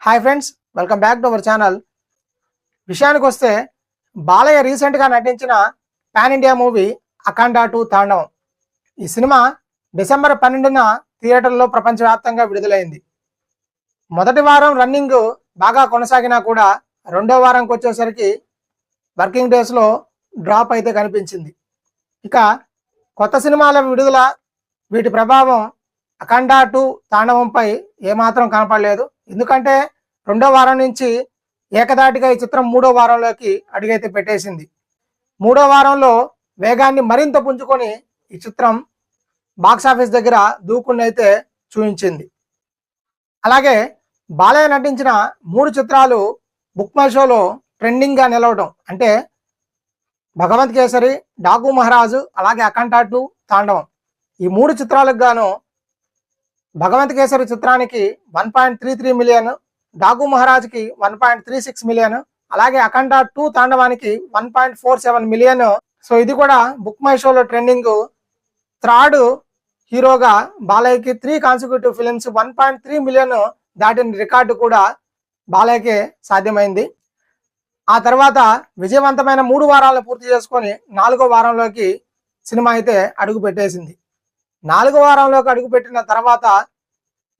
Hi friends, welcome back to our channel. విషయానికి వస్తే బాలయ్య రీసెంట్గా నటించిన పాన్ ఇండియా మూవీ అఖండ 2 తాండవం. ఈ సినిమా డిసెంబర్ 12న థియేటర్లో ప్రపంచవ్యాప్తంగా విడుదలైంది. మొదటి వారం రన్నింగ్ బాగా కొనసాగినా కూడా రెండో వారంకి వచ్చేసరికి వర్కింగ్ డేస్లో డ్రాప్ అయితే కనిపించింది. ఇక కొత్త సినిమాల విడుదల, వీటి ప్రభావం అఖండ 2 తాండవంపై ఏమాత్రం కనపడలేదు. ఎందుకంటే రెండో వారం నుంచి ఏకదాటిగా ఈ చిత్రం మూడో వారంలోకి అడుగైతే పెట్టేసింది. మూడో వారంలో వేగాన్ని మరింత పుంజుకొని ఈ చిత్రం బాక్సాఫీస్ దగ్గర దూకున్నైతే చూపించింది. అలాగే బాలయ్య నటించిన 3 చిత్రాలు బుక్ మై షోలో ట్రెండింగ్గా నిలవడం అంటే భగవంత్ కేసరి, డాకు మహారాజు, అలాగే అఖండ 2 తాండవం. ఈ 3 చిత్రాలకు గాను భగవంత్ కేసరి చిత్రానికి 1.33 మిలియన్, డాకు మహారాజ్కి 1.36 మిలియన్, అలాగే అఖండ 2 తాండవానికి 1.47 మిలియన్. సో ఇది కూడా బుక్ మై షోలో ట్రెండింగ్. థర్డ్ హీరోగా బాలయ్యకి 3 కాన్సిక్యూటివ్ ఫిలిమ్స్ 1.3 మిలియన్ దాటిన రికార్డు కూడా బాలయ్యకే సాధ్యమైంది. ఆ తర్వాత విజయవంతమైన 3 వారాలను పూర్తి చేసుకొని 4వ వారంలోకి సినిమా అయితే అడుగు పెట్టేసింది. 4వ వారంలోకి అడుగుపెట్టిన తర్వాత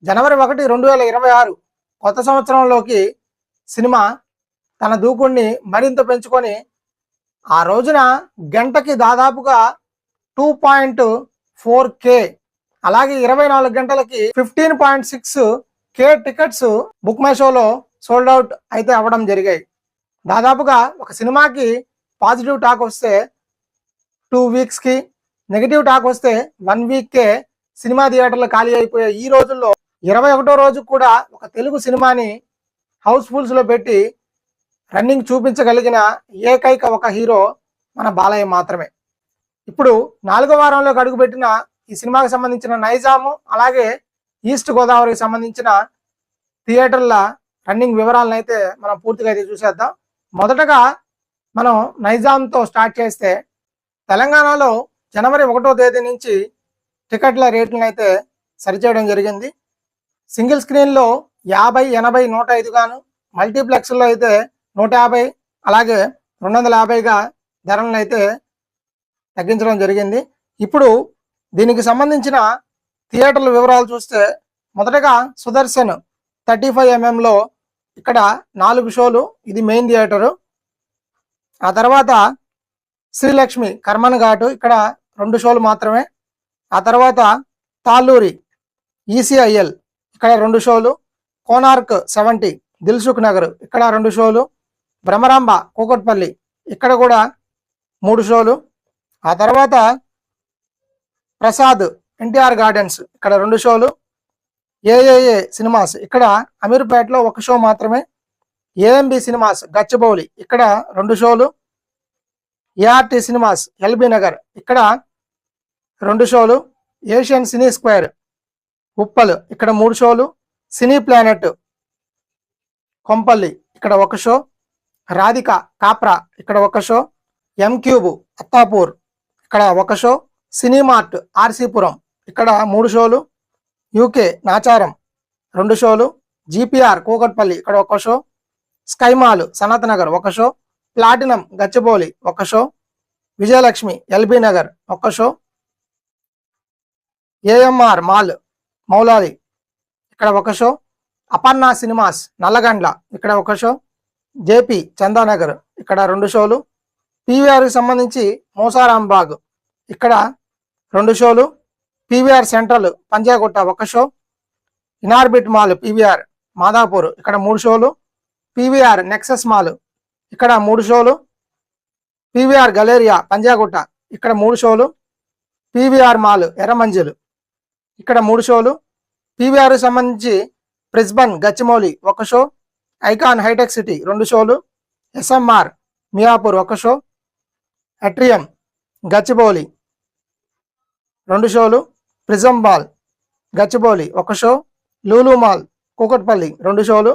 జనవరి 1, 2026 కొత్త సంవత్సరంలోకి సినిమా తన దూకుడిని మరింత పెంచుకొని ఆ రోజున గంటకి దాదాపుగా 2.4K, అలాగే 24 గంటలకి 15.6K టికెట్స్ బుక్ మై షోలో సోల్డ్ అవుట్ అయితే అవ్వడం జరిగాయి. దాదాపుగా ఒక సినిమాకి పాజిటివ్ టాక్ వస్తే 2 వీక్స్కి, నెగిటివ్ టాక్ వస్తే 1 వీక్కే సినిమా థియేటర్లు ఖాళీ అయిపోయాయి. ఈ రోజుల్లో 21వ రోజు కూడా ఒక తెలుగు సినిమాని హౌస్ఫుల్స్లో పెట్టి రన్నింగ్ చూపించగలిగిన ఏకైక ఒక హీరో మన బాలయ్య మాత్రమే. ఇప్పుడు 4వ వారంలోకి అడుగుపెట్టిన ఈ సినిమాకి సంబంధించిన నైజాము, అలాగే ఈస్ట్ గోదావరికి సంబంధించిన థియేటర్ల రన్నింగ్ వివరాలను అయితే మనం పూర్తిగా అయితే చూసేద్దాం. మొదటగా మనం నైజాంతో స్టార్ట్ చేస్తే తెలంగాణలో జనవరి 1వ తేదీ నుంచి టికెట్ల రేట్లను అయితే సరిచేయడం జరిగింది. సింగిల్ స్క్రీన్లో 50, 80, 105 గాను, మల్టీప్లెక్స్లో అయితే 150, అలాగే 250గా ధరలను అయితే తగ్గించడం జరిగింది. ఇప్పుడు దీనికి సంబంధించిన థియేటర్ల వివరాలు చూస్తే మొదటగా సుదర్శన్ 35mm ఇక్కడ 4 షోలు, ఇది మెయిన్ థియేటరు. ఆ తర్వాత శ్రీలక్ష్మి కర్మన్ ఘాటు ఇక్కడ 2 షోలు మాత్రమే. ఆ తర్వాత తాళ్ళూరి ECIL ఇక్కడ 2 షోలు, కోనార్క్ 70 దిల్సుఖ్ నగర్ ఇక్కడ 2 షోలు, భ్రమరాంబ కూకట్పల్లి ఇక్కడ కూడా 3 షోలు. ఆ తర్వాత ప్రసాద్ NTR గార్డెన్స్ ఇక్కడ 2 షోలు, AAA సినిమాస్ ఇక్కడ అమీర్పేటలో 1 షో మాత్రమే, AMB సినిమాస్ గచ్చిబౌలి ఇక్కడ 2 షోలు, ART సినిమాస్ LB నగర్ ఇక్కడ 2 షోలు, ఏషియన్ సినీ స్క్వేర్ ఉప్పల్ ఇక్కడ 3 షోలు, సినీ ప్లానెట్ కొంపల్లి ఇక్కడ 1 షో, రాధిక కాప్రా ఇక్కడ 1 షో, M-క్యూబ్ అత్తాపూర్ ఇక్కడ 1 షో, సినీమార్ట్ ఆర్సీపురం ఇక్కడ 3 షోలు, UK నాచారం 2 షోలు, GPR కూకట్పల్లి ఇక్కడ 1 show, Sky Mall Sanath Nagar 1 show, platinum Gachibowli 1 show, Vijayalakshmi LB Nagar 1 show, AMR mall Moulali ఇక్కడ 1 షో, అపర్ణ సినిమాస్ నల్లగండ్ల ఇక్కడ 1 షో, JP చందానగర్ ఇక్కడ 2 షోలు, PVRకి సంబంధించి మోసారాంబాగ్ ఇక్కడ 2 షోలు, PVR central Panjagutta 1 show, Inorbit mall PVR Madhapur ఇక్కడ 3 షోలు, PVR నెక్సస్ మాల్ ఇక్కడ 3 షోలు, PVR గలేరియా పంజాగుట్ట ఇక్కడ 3 షోలు, PVR మాల్ ఎర్రమంజిల్ ఇక్కడ 3 షోలు, PVR సంబంధించి ప్రిస్బన్ గచ్చిమౌలి 1 షో, ఐకాన్ హైటెక్ సిటీ 2 షోలు, SMR మియాపూర్ 1 షో, అట్రియం గచ్చిబౌలి 2 షోలు, prism mall Gachibowli 1 show, Lulu mall Kukatpally 2 షోలు,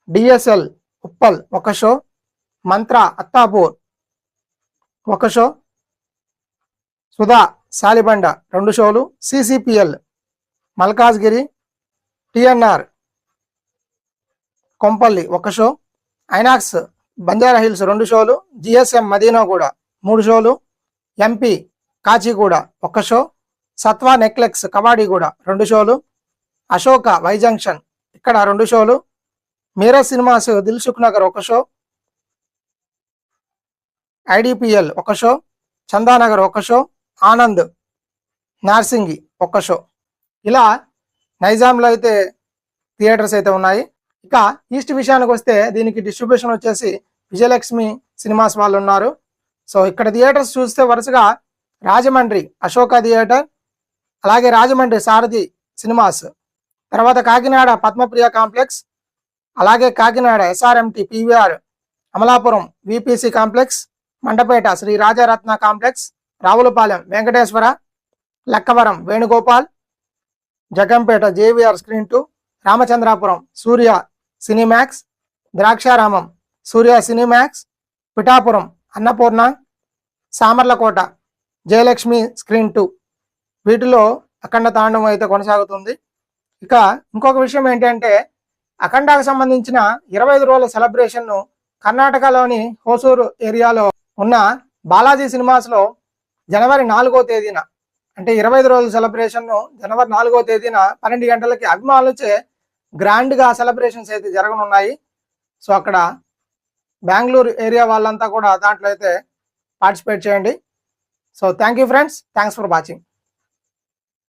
DSL ఉప్పల్ 1 షో, మంత్ర అత్తాపూర్ 1 షో, సుధా సాలిబండ 2 షోలు, CCPL Malkajgiri, TNR Kompally 1 show, INOX Banjara Hills 2 షోలు, జిఎస్ఎం మదీనాగూడ 3 షోలు, ఎంపీ కాచిగూడ 1 షో, సత్వా నెక్లెక్స్ కవాడిగూడ 2 షోలు, అశోక వై జంక్షన్ ఇక్కడ 2 షోలు, Meera cinemas Dilsukh Nagar 1 show, IDPL 1 show, Chandanagar 1 show, Anand Narsingi 1 show. ఇలా నైజాంలో అయితే థియేటర్స్ అయితే ఉన్నాయి. ఇక ఈస్ట్ విషయానికి వస్తే దీనికి డిస్ట్రిబ్యూషన్ వచ్చేసి విజయలక్ష్మి సినిమాస్ వాళ్ళు ఉన్నారు. సో ఇక్కడ థియేటర్స్ చూస్తే వరుసగా రాజమండ్రి అశోక థియేటర్, అలాగే రాజమండ్రి సారథి సినిమాస్, తర్వాత కాకినాడ పద్మప్రియ కాంప్లెక్స్, అలాగే Kakinada SRMT PVR, Amalapuram VPC complex, Mandapeta Sri Rajaratna complex, Ravulapalem Venkateswara, Lakkavaram Venugopal, Jaggampeta JVR screen 2, Ramachandrapuram Surya Cinemax, Draksharamam Surya Cinemax, Pithapuram Annapurna, Samarlakota Jayalakshmi screen 2. వీటిలో అఖండ తాండవం అయితే కొనసాగుతుంది. ఇక ఇంకొక విషయం ఏంటంటే అఖండాకు సంబంధించిన 25 రోజుల సెలబ్రేషన్ను కర్ణాటకలోని హోసూరు ఏరియాలో ఉన్న బాలాజీ సినిమాస్లో జనవరి 4వ తేదీన, అంటే 25 రోజుల సెలబ్రేషన్ను జనవరి 4వ తేదీన 12 గంటలకి అభిమానులచే గ్రాండ్గా సెలబ్రేషన్స్ అయితే జరగనున్నాయి. సో అక్కడ బెంగళూరు ఏరియా వాళ్ళంతా కూడా దాంట్లో అయితే పార్టిసిపేట్ చేయండి. So thank you friends, thanks for watching.